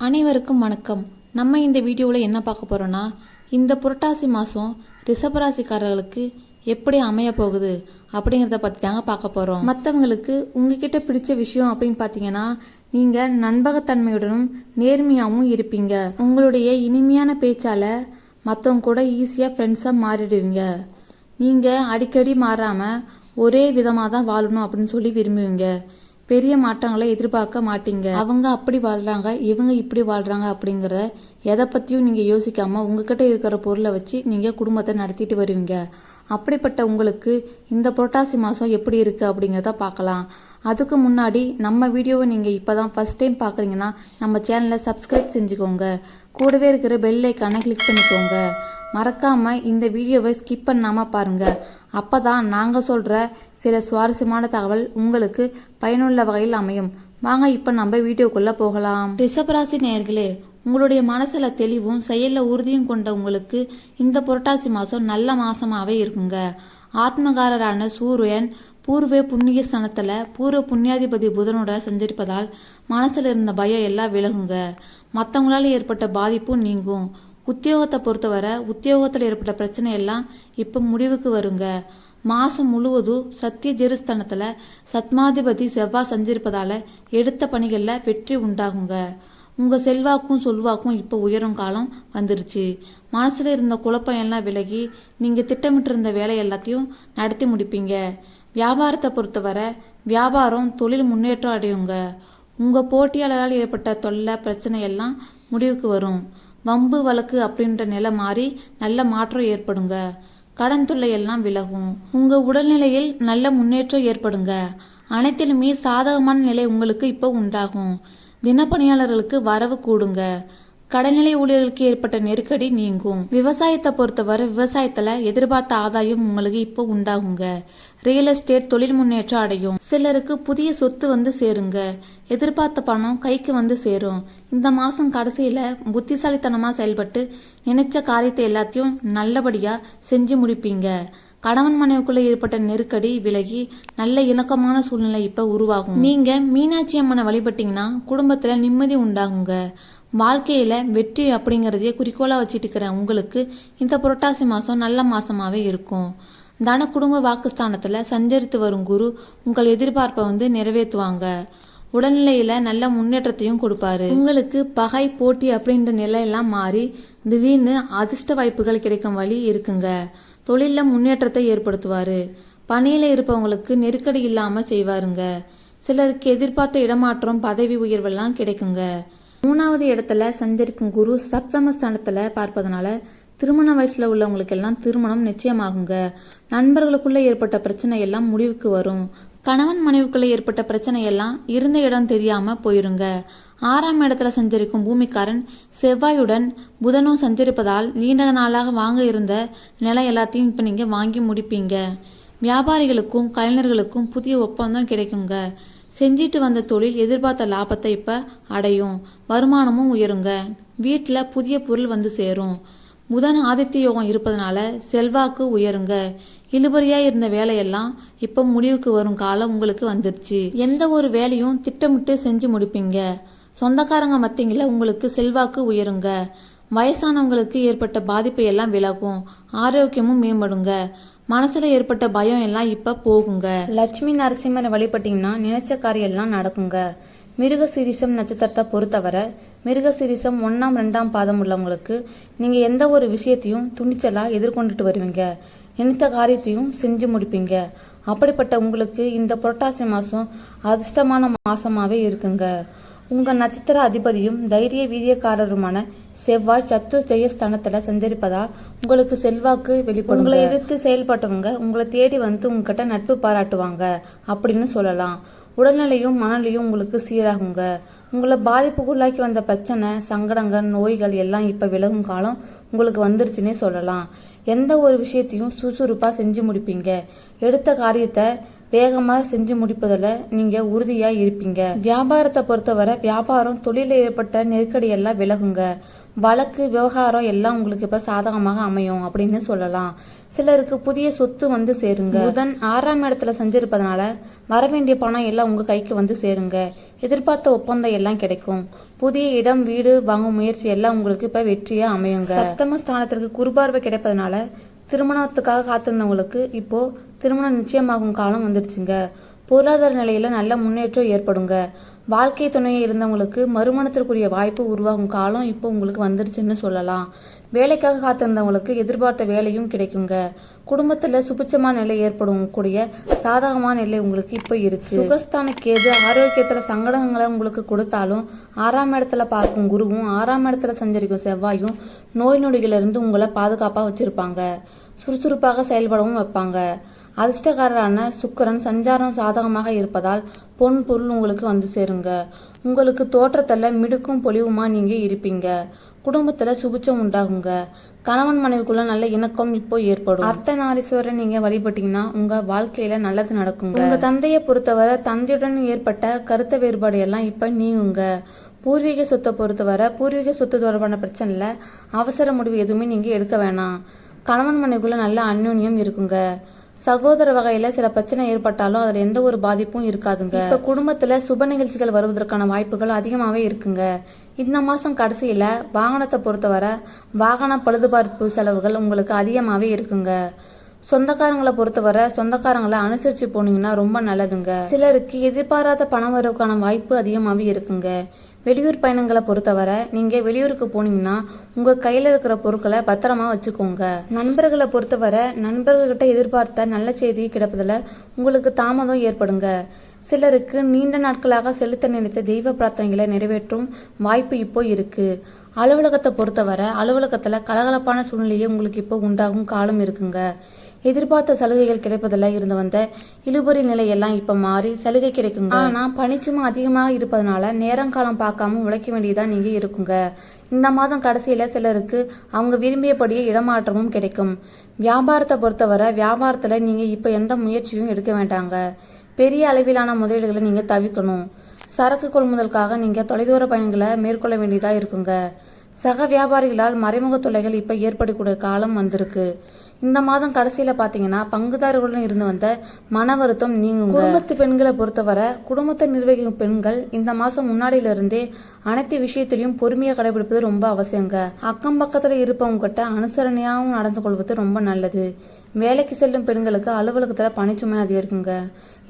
அனைவருக்கும் வணக்கம். நம்ம இந்த வீடியோவில் என்ன பார்க்க போகிறோன்னா, இந்த புரட்டாசி மாதம் ரிஷபராசிக்காரர்களுக்கு எப்படி அமைய போகுது அப்படிங்கிறத பற்றி தாங்க பார்க்க போகிறோம். மற்றவங்களுக்கு உங்ககிட்ட பிடிச்ச விஷயம் அப்படின்னு பார்த்தீங்கன்னா, நீங்கள் நண்பகத்தன்மையுடனும் நேர்மையாகவும் இருப்பீங்க. உங்களுடைய இனிமையான பேச்சால் மற்றவங்க கூட ஈஸியாக ஃப்ரெண்ட்ஸாக மாறிடுவீங்க. நீங்கள் அடிக்கடி மாறாமல் ஒரே விதமாக தான் வாழணும் அப்படின்னு சொல்லி விரும்புவீங்க. பெரிய மாற்றங்களை எதிர்பார்க்க மாட்டீங்க. அவங்க அப்படி வாழ்றாங்க, இவங்க இப்படி வாழ்றாங்க அப்படிங்கிற எதை பற்றியும் நீங்கள் யோசிக்காமல் உங்ககிட்ட இருக்கிற பொருளை வச்சு நீங்கள் குடும்பத்தை நடத்திட்டு வருவீங்க. அப்படிப்பட்ட உங்களுக்கு இந்த புரட்டாசி மாதம் எப்படி இருக்குது அப்படிங்கிறத பார்க்கலாம். அதுக்கு முன்னாடி நம்ம வீடியோவை நீங்கள் இப்போ தான் ஃபஸ்ட் டைம் பார்க்குறீங்கன்னா நம்ம சேனலை சப்ஸ்கிரைப் செஞ்சுக்கோங்க. கூடவே இருக்கிற பெல் ஐக்கானை கிளிக் பண்ணிக்கோங்க. மறக்காமல் இந்த வீடியோவை ஸ்கிப் பண்ணாமல் பாருங்கள். அப்போ தான் நாங்கள் சொல்கிற சில சுவாரஸ்யமான தகவல் உங்களுக்கு பயனுள்ள வகையில் அமையும். வாங்க இப்போ நம்ம வீடியோக்குள்ளே போகலாம். ரிஷபராசி நேயர்களே, உங்களுடைய மனசில் தெளிவும் செயலில் உறுதியும் கொண்ட உங்களுக்கு இந்த புரட்டாசி மாதம் நல்ல மாதமாகவே இருக்குங்க. ஆத்மகாரரான சூரியன் பூர்வ புண்ணிய ஸ்தானத்தில் பூர்வ புண்ணியாதிபதி புதனோட சஞ்சரிப்பதால் மனசில் இருந்த பயம் எல்லாம் விலகுங்க. மற்றவங்களால ஏற்பட்ட பாதிப்பும் நீங்கும். உத்தியோகத்தை பொறுத்தவரை உத்தியோகத்தில் ஏற்பட்ட பிரச்சனை எல்லாம் இப்போ முடிவுக்கு வருங்க. மாதம் முழுவதும் சத்திய ஜெருஸ்தானத்தில் சத்மாதிபதி செவ்வாய் சஞ்சரிப்பதால் எடுத்த பணிகளில் வெற்றி உண்டாகுங்க. உங்கள் செல்வாக்கும் சொல்வாக்கும் இப்போ உயரும் காலம் வந்துருச்சு. மனசில் இருந்த குழப்பம் எல்லாம் விலகி நீங்கள் திட்டமிட்டு இருந்த வேலை எல்லாத்தையும் நடத்தி முடிப்பீங்க. வியாபாரத்தை பொறுத்தவரை வியாபாரம் தொழில் முன்னேற்றம் அடையுங்க. உங்கள் போட்டியாளரால் ஏற்பட்ட தொல்லை பிரச்சனை எல்லாம் முடிவுக்கு வரும். வம்பு வழக்கு அப்படின்ற நிலை மாறி நல்ல மாற்றம் ஏற்படுங்க. கடன் தொல்லை எல்லாம் விலகும். உங்கள் உடல்நிலையில் நல்ல முன்னேற்றம் ஏற்படுங்க. அனைத்திலுமே சாதகமான நிலை உங்களுக்கு இப்போ உண்டாகும். தினப்பணியாளர்களுக்கு வரவு கூடுங்க. கடைநிலை ஊழியர்களுக்கு ஏற்பட்ட நெருக்கடி நீங்கும். விவசாயத்தை பொறுத்தவரை விவசாயத்துல எதிர்பார்த்த ஆதாயம் உங்களுக்கு இப்போ உண்டாகுங்க. ரியல் எஸ்டேட் தொழில் முன்னேற்றம் அடையும். சிலருக்கு புதிய சொத்து வந்து சேருங்க. எதிர்பார்த்த பணம் கைக்கு வந்து சேரும். இந்த மாசம் கடைசியில புத்திசாலித்தனமா செயல்பட்டு நினைச்ச காரியத்தை எல்லாத்தையும் நல்லபடியா செஞ்சு முடிப்பீங்க. கணவன் மனைவிக்குள்ள ஏற்பட்ட நெருக்கடி விலகி நல்ல இணக்கமான சூழ்நிலை இப்ப உருவாகும். நீங்க மீனாட்சி அம்மனை வழிபட்டீங்கன்னா குடும்பத்துல நிம்மதி உண்டாகுங்க. வாழ்க்கையில வெற்றி அப்படிங்கறதையே குறிக்கோளா வச்சுட்டு இருக்கிற உங்களுக்கு இந்த புரட்டாசி மாசம் நல்ல மாசமாவே இருக்கும். தன குடும்ப வாக்குஸ்தானத்துல சஞ்சரித்து வரும் குரு உங்கள் எதிர்பார்ப்பை நிறைவேற்றுவாங்க. உடல்நிலையில நல்ல முன்னேற்றத்தையும் கொடுப்பாரு. உங்களுக்கு பகை போட்டி அப்படின்ற நிலையெல்லாம் மாறி திடீர்னு அதிர்ஷ்ட வாய்ப்புகள் கிடைக்கும் வழி இருக்குங்க. தொழில முன்னேற்றத்தை ஏற்படுத்துவாரு. பணியில இருப்பவங்களுக்கு நெருக்கடி இல்லாம செய்வாருங்க. சிலருக்கு எதிர்பார்த்த இடமாற்றம் பதவி உயர்வெல்லாம் கிடைக்குங்க. 3வது இடத்துல சஞ்சரிக்கும் குரு சப்தமஸ்தானத்துல பார்ப்பதனால திருமண வயசுல உள்ளவங்களுக்கு எல்லாம் திருமணம் நிச்சயமாகுங்க. நண்பர்களுக்குள்ள ஏற்பட்ட பிரச்சனை எல்லாம் முடிவுக்கு வரும். கணவன் மனைவிக்குள்ள ஏற்பட்ட பிரச்சனை எல்லாம் இருந்த இடம் தெரியாம போயிருங்க. 6ஆம் இடத்துல சஞ்சரிக்கும் பூமிக்காரன் செவ்வாயுடன் புதனும் சஞ்சரிப்பதால் நீண்ட நாளாக வாங்க இருந்த நிலம் எல்லாத்தையும் இப்ப நீங்க வாங்கி முடிப்பீங்க. வியாபாரிகளுக்கும் கலைஞர்களுக்கும் புதிய ஒப்பந்தம் கிடைக்குங்க. செஞ்சிட்டு வந்த தொழில் எதிர்பார்த்த லாபத்தை இப்ப அடையும். வருமானமும் உயருங்க. வீட்டில் புதிய பொருள் வந்து சேரும். புதன் ஆதித்ய யோகம் இருப்பதனால செல்வாக்கு உயருங்க. இழுபறியா இருந்த வேலையெல்லாம் இப்ப முடிவுக்கு வரும் காலம் உங்களுக்கு வந்துருச்சு. எந்த ஒரு வேலையும் திட்டமிட்டு செஞ்சு முடிப்பீங்க. சொந்தக்காரங்க மத்தியில உங்களுக்கு செல்வாக்கு உயருங்க. வயசானவங்களுக்கு ஏற்பட்ட பாதிப்பை எல்லாம் விலகும். ஆரோக்கியமும் மேம்படுங்க. மனசுல ஏற்பட்ட பயம் எல்லாம் இப்ப போகுங்க. லட்சுமி நரசிம்மரை வழிபட்டீங்கன்னா நினைச்ச காரியம் எல்லாம் நடக்குங்க. மிருகசீரிசம் நட்சத்திரத்தை பொறுத்தவரை மிருகசீரிசம் 1ஆம் 2ஆம் பாதம் உள்ளவங்களுக்கு நீங்க எந்த ஒரு விஷயத்தையும் துணிச்சலா எதிர்கொண்டுட்டு வருவீங்க. நினைத்த காரியத்தையும் செஞ்சு முடிப்பீங்க. அப்படிப்பட்ட உங்களுக்கு இந்த புரட்டாசி மாசம் அதிர்ஷ்டமான மாசமாவே இருக்குங்க. உங்க நட்சத்திர அதிபதியும் தைரிய வீரியக்காரருமான செவ்வாய் சத்துர்ஜயஸ்தானத்துல சஞ்சரிப்பதா உங்களுக்கு செல்வாக்கு வெளிப்படும். உங்களை எதிர்த்து செயல்பட்டவங்க உங்களை தேடி வந்து உங்ககிட்ட நட்பு பாராட்டுவாங்க அப்படின்னு சொல்லலாம். உடல்நிலையும் மனநிலையும் உங்களுக்கு சீராகுங்க. உங்களை பாதிப்புக்குள்ளாக்கி வந்த பிரச்சனை சங்கடங்கள் நோய்கள் எல்லாம் இப்ப விலகும் காலம் உங்களுக்கு வந்துருச்சுன்னே சொல்லலாம். எந்த ஒரு விஷயத்தையும் சுறுசுறுப்பா செஞ்சு முடிப்பீங்க. எடுத்த காரியத்தை வேகமாக செஞ்சு முடிப்பதில் நீங்கள் உறுதியாக இருப்பீங்க. வியாபாரத்தை பொறுத்தவரை வியாபாரம் தொழிலில் ஏற்பட்ட நெருக்கடியெல்லாம் விலகுங்க. வழக்கு விவகாரம் எல்லாம் உங்களுக்கு இப்போ சாதகமாக அமையும் அப்படின்னு சொல்லலாம். சிலருக்கு புதிய சொத்து வந்து சேருங்க. புதன் 6ஆம் இடத்துல செஞ்சிருப்பதனால வரவேண்டிய பணம் எல்லாம் உங்க கைக்கு வந்து சேருங்க. எதிர்பார்த்த ஒப்பந்தம் எல்லாம் கிடைக்கும். புதிய இடம் வீடு வாங்கும் முயற்சி எல்லாம் உங்களுக்கு இப்ப வெற்றியா அமையுங்க. சப்தம ஸ்தானத்திற்கு குருபார்வை கிடைப்பதனால திருமணத்துக்காக காத்திருந்தவங்களுக்கு இப்போ திருமணம் நிச்சயமாகும் காலம் வந்துடுச்சுங்க. பொருளாதார நிலையில நல்ல முன்னேற்றம் ஏற்படுங்க. வாழ்க்கை துணையை இருந்தவங்களுக்கு மறுமணத்திற்குரிய வாய்ப்பு உருவாகும் காலம் இப்போ உங்களுக்கு வந்துருச்சுன்னு சொல்லலாம். வேலைக்காக காத்திருந்தவங்களுக்கு எதிர்பார்த்த வேலையும் கிடைக்குங்க. குடும்பத்துல சுபிச்சமான நிலை ஏற்படும் கூடிய சாதகமான நிலை உங்களுக்கு இப்போ இருக்கு. சுகஸ்தான கேது ஆரோக்கியத்துல சங்கடங்களை உங்களுக்கு கொடுத்தாலும் 6ஆம் இடத்துல பார்க்கும் குருவும் 6ஆம் இடத்துல சஞ்சரிக்கும் செவ்வாயும் நோய் நொடிகளிலிருந்து உங்களை பாதுகாப்பா வச்சிருப்பாங்க. சுறுசுறுப்பாக செயல்படவும் வைப்பாங்க. அதிர்ஷ்டக்காரரான சுக்கிரன் சஞ்சாரம் சாதகமாக இருப்பதால் பொன் பொருள் உங்களுக்கு வந்து சேருங்க. உங்களுக்கு தோற்றத்துல மிடுக்கும் பொலிவுமா நீங்க இருப்பீங்க. குடும்பத்துல சுபிச்சம் உண்டாகுங்க. கணவன் மனைவிக்குள்ள நல்ல இணக்கம் இப்போ ஏற்படும். அர்த்தநாரீஸ்வரர் நீங்க வழிபட்டீங்கன்னா உங்க வாழ்க்கையில நல்லது நடக்குங்க. உங்க தந்தையை பொறுத்தவரை தந்தையுடன் ஏற்பட்ட கருத்து வேறுபாடு எல்லாம் இப்ப நீங்குங்க. பூர்வீக சொத்தை பொறுத்தவரை பூர்வீக சொத்து தொடர்பான பிரச்சனைல அவசர முடிவு எதுவுமே நீங்க எடுக்க வேணாம். கணவன் மனைவிக்குள்ள நல்ல அந்யோன்யம் இருக்குங்க. சகோதர வகையில சில பிரச்சனை ஏற்பட்டாலும் அதுல எந்த ஒரு பாதிப்பும் இருக்காதுங்க. இப்ப குடும்பத்துல சுப நிகழ்ச்சிகள் வருவதற்கான வாய்ப்புகள் அதிகமாவே இருக்குங்க. இந்த மாசம் கடைசியில வாகனத்தை பொறுத்தவரை வாகன பழுதுபார்ப்பு செலவுகள் உங்களுக்கு அதிகமாவே இருக்குங்க. சொந்தக்காரங்களை பொறுத்தவரை சொந்தக்காரங்களை அனுசரிச்சு போனீங்கன்னா ரொம்ப நல்லதுங்க. சிலருக்கு எதிர்பாராத பணம் வரவுக்கான வாய்ப்பு அதிகமாவே இருக்குங்க. வெளியூர் பயணங்களை பொறுத்தவரை நீங்க வெளியூருக்கு போனீங்கன்னா உங்க கையில இருக்கிற பொருட்களை பத்திரமா வச்சுக்கோங்க. நண்பர்களை பொறுத்தவரை நண்பர்கள்கிட்ட எதிர்பார்த்த நல்ல செய்தி கிடைப்பதுல உங்களுக்கு தாமதம் ஏற்படுங்க. சிலருக்கு நீண்ட நாட்களாக செலுத்த நினைத்த தெய்வ பிரார்த்தனைகளை நிறைவேற்றும் வாய்ப்பு இப்போ இருக்கு. அலுவலகத்தை பொறுத்தவரை அலுவலகத்துல கலகலப்பான சூழ்நிலையே உங்களுக்கு இப்போ உண்டாகும் காலம் இருக்குங்க. எதிர்பார்த்த சலுகைகள் கிடைப்பதில் இருந்து வந்த இழுபறி நிலையெல்லாம் இப்ப மாறி சலுகை கிடைக்குங்க. ஆனா பனிச்சுமை அதிகமாக இருப்பதனால நேரங்காலம் பார்க்காம உழைக்க வேண்டியதா நீங்க இருக்குங்க. இந்த மாதம் கடைசியில சிலருக்கு அவங்க விரும்பியபடியே இடமாற்றமும் கிடைக்கும். வியாபாரத்தை பொறுத்தவரை வியாபாரத்துல நீங்க இப்ப எந்த முயற்சியும் எடுக்க வேண்டாங்க. பெரிய அளவிலான முதலீடுகளை நீங்க தவிர்க்கணும். சரக்கு கொள்முதலுக்காக நீங்க தொலைதூர பயணங்களை மேற்கொள்ள வேண்டியதா இருக்குங்க. சக வியாபாரிகளால் மறைமுக தொல்லைகள் இப்ப ஏற்படக்கூடிய காலம் வந்திருக்கு. இந்த மாதம் கடைசியில பாத்தீங்கன்னா பங்குதாரர்களுடன் இருந்து வந்த மன வருத்தம் நீங்குங்க. குடும்பத்து பெண்களை பொறுத்தவரை குடும்பத்தை நிர்வகிக்கும் பெண்கள் இந்த மாசம் முன்னாடியில இருந்தே அனைத்து விஷயத்திலையும் பொறுமையா கடைபிடிப்பது ரொம்ப அவசியங்க. அக்கம் பக்கத்துல இருப்பவங்க கிட்ட அனுசரணையாகவும் நடந்து கொள்வது ரொம்ப நல்லது. வேலைக்கு செல்லும் பெண்களுக்கு அலுவலகத்துல பணிச்சுமை அதிகரிக்குங்க.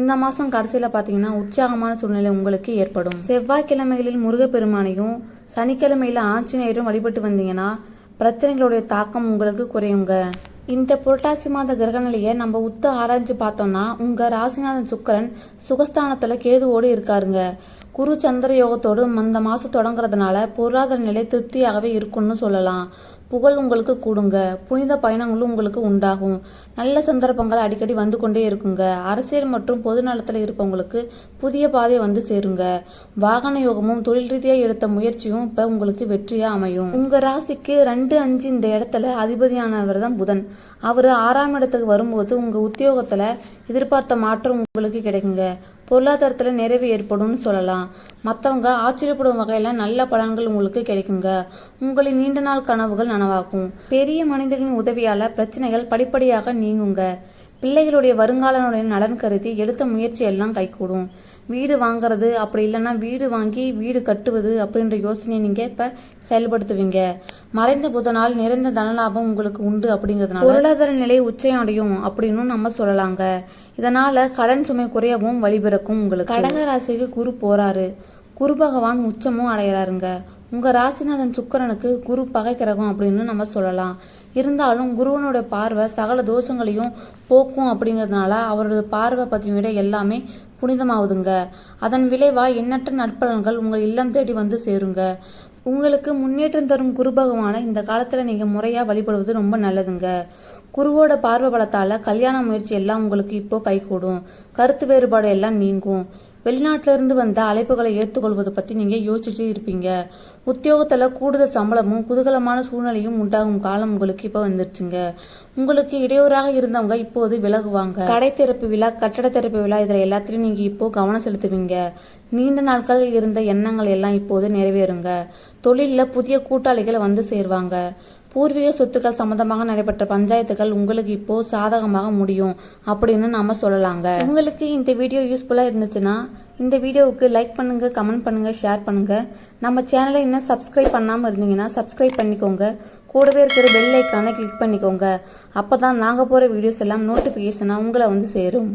இந்த மாசம் கடைசியில பாத்தீங்கன்னா உற்சாகமான சூழ்நிலை உங்களுக்கு ஏற்படும். செவ்வாய்க்கிழமைகளில் முருகப்பெருமானையும் சனிக்கிழமையில ஆஞ்சநேயரும் வழிபட்டு வந்தீங்கன்னா பிரச்சனைகளுடைய தாக்கம் உங்களுக்கு குறையுங்க. இந்த புரட்டாசி மாத கிரகநிலையை நம்ம உத்து ஆராய்ஞ்சு பார்த்தோம்னா உங்க ராசிநாதன் சுக்கிரன் சுகஸ்தானத்துல கேதுவோடு இருக்காருங்க. குரு சந்திர யோகத்தோடு இந்த மாசம் தொடங்குறதுனால பொருளாதார நிலை திருப்தியாகவே இருக்கும்னு சொல்லலாம். புகழ் உங்களுக்கு கூடுங்க. புனித பயணங்களும் உங்களுக்கு உண்டாகும். நல்ல சந்தர்ப்பங்கள் அடிக்கடி வந்து கொண்டே இருக்குங்க. அரசியல் மற்றும் பொது நலத்துல இருப்பவங்களுக்கு புதிய பாதை வந்து சேருங்க. வாகன யோகமும் தொழில் ரீதியாக எடுத்த முயற்சியும் இப்ப உங்களுக்கு வெற்றியா அமையும். உங்க ராசிக்கு 2, 5 இந்த இடத்துல அதிபதியானவர் தான் புதன். அவரு 6ஆம் இடத்துக்கு வரும்போது உங்க உத்தியோகத்துல எதிர்பார்த்த மாற்றம் உங்களுக்கு கிடைக்குங்க. பொருளாதாரத்துல நிறைவு ஏற்படும்னு சொல்லலாம். மற்றவங்க ஆச்சரியப்படும் வகையில நல்ல பலன்கள் உங்களுக்கு கிடைக்குங்க. உங்களின் நீண்ட நாள் கனவுகள் நனவாகும். பெரிய மனிதர்களின் உதவியால பிரச்சனைகள் படிப்படியாக நீங்குங்க. பிள்ளைகளுடைய வருங்காலனுடைய நலன் கருதி எடுத்த முயற்சி எல்லாம் கைகூடும். வீடு வாங்குறது அப்படி இல்லைன்னா வீடு வாங்கி வீடு கட்டுவது அப்படின்ற யோசனையை நீங்க இப்ப செயல்படுத்துவீங்க. மறைந்த புதனால் நிறைந்த தனலாபம் உங்களுக்கு உண்டு அப்படிங்கிறதுனால பொருளாதார நிலை உச்சையடையும் அப்படின்னு நம்ம சொல்லலாங்க. இதனால கடன் சுமை குறையவும் வழிபிறக்கும். உங்களுக்கு கடக ராசிக்கு குரு போறாரு. குரு பகவான் உச்சமும் அடைகிறாருங்க. உங்க ராசிநாதன் சுக்கிரனுக்கு குரு பகை கிரகம் அப்படின்னு நம்ம சொல்லலாம். இருந்தாலும் குருவனோட பார்வை சகல தோஷங்களையும் போக்கும் அப்படிங்கிறதுனால அவரோட பார்வை பத்தியும் விட எல்லாமே புனிதமாகுதுங்க. அதன் விளைவா எண்ணற்ற நற்பலன்கள் உங்கள் இல்லம் தேடி வந்து சேருங்க. உங்களுக்கு முன்னேற்றம் தரும் குரு பகவானை இந்த காலத்துல நீங்க முறையா வழிபடுவது ரொம்ப நல்லதுங்க. குருவோட பார்வை பலத்தால கல்யாண முயற்சி எல்லாம் உங்களுக்கு இப்போ கைகூடும். கருத்து வேறுபாடு எல்லாம் நீங்கும். வெளிநாட்டிலிருந்து வந்த அழைப்புகளை ஏற்றுக்கொள்வது பற்றி நீங்கள் யோசிச்சுட்டு இருப்பீங்க. உத்தியோகத்தில் கூடுதல் சம்பளமும் குதூகலமான சூழ்நிலையும் உண்டாகும் காலம் உங்களுக்கு இப்போ வந்துருச்சுங்க. உங்களுக்கு இடையூறாக இருந்தவங்க இப்போது விலகுவாங்க. கடை திறப்பு விழா, கட்டட திறப்பு விழா, இதில் எல்லாத்துலேயும் நீங்கள் இப்போ கவனம் செலுத்துவீங்க. நீண்ட நாட்கள் இருந்த எண்ணங்கள் எல்லாம் இப்போது நிறைவேறுங்க. தொழிலில் புதிய கூட்டாளிகள் வந்து சேருவாங்க. பூர்வீக சொத்துக்கள் சம்பந்தமாக நடைபெற்ற பஞ்சாயத்துகள் உங்களுக்கு இப்போ சாதகமாக முடியும் அப்படின்னு நாம சொல்லலாங்க. உங்களுக்கு இந்த வீடியோ யூஸ்ஃபுல்லா இருந்துச்சுன்னா இந்த வீடியோவுக்கு லைக் பண்ணுங்க, கமெண்ட் பண்ணுங்க, ஷேர் பண்ணுங்க. நம்ம சேனலை இன்னும் சப்ஸ்கிரைப் பண்ணாம இருந்தீங்கன்னா சப்ஸ்கிரைப் பண்ணிக்கோங்க. கூடவே இருக்கிற பெல் ஐக்கானை கிளிக் பண்ணிக்கோங்க. அப்பதான் நாங்க போற வீடியோஸ் எல்லாம் நோட்டிபிகேஷனா உங்களை வந்து சேரும்.